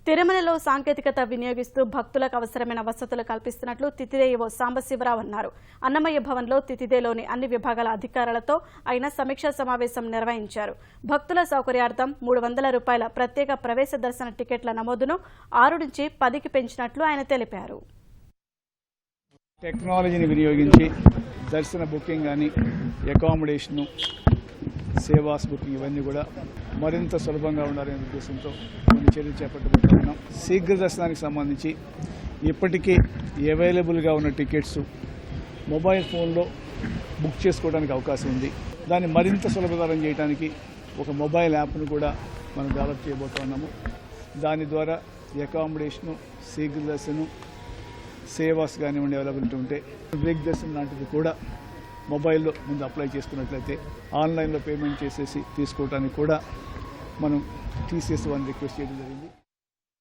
తిరుమలలో సాంకేతికత వినియోగిస్తూ భక్తులకు అవసరమైన వసతులు కల్పిస్తున్నట్లు తితిదే ఈవో సాంబశివరావు అన్నారు. అన్నమయ్య భవన్లో తితిదేలోని అన్ని విభాగాల అధికారులతో ఆయన సమీక్షా సమావేశం నిర్వహించారు. భక్తుల సౌకర్యార్థం 300 రూపాయల ప్రత్యేక ప్రవేశ దర్శన టికెట్ల నమోదును 6 నుంచి 10కి పెంచినట్లు ఆయన తెలిపారు. టెక్నాలజీని వినియోగించి దర్శన బుకింగ్ కానీ అకామిడేషను సేవాస్ బుకింగ్ ఇవన్నీ కూడా మరింత సులభంగా ఉండాలనే ఉద్దేశంతో కొన్ని చర్యలు చేపట్టబోతున్నాం. శీఘ్ర దర్శనానికి సంబంధించి ఇప్పటికే అవైలబుల్గా ఉన్న టికెట్స్ మొబైల్ ఫోన్లో బుక్ చేసుకోవడానికి అవకాశం ఉంది. దాన్ని మరింత సులభతరం చేయడానికి ఒక మొబైల్ యాప్ను కూడా మనం డెవలప్ చేయబోతున్నాము. దాని ద్వారా అకామిడేషను శీఘ్ర దర్శనం సేవాస్ కానివ్వండి అవైలబిలిటీ ఉంటే బ్రేక్ దర్శనం లాంటివి కూడా మొబైల్లో ముందు అప్లై చేసుకున్నట్లయితే ఆన్లైన్లో పేమెంట్ చేసేసి తీసుకోవడానికి కూడా మనం TCS వారిని రిక్వెస్ట్ చేయడం జరిగింది.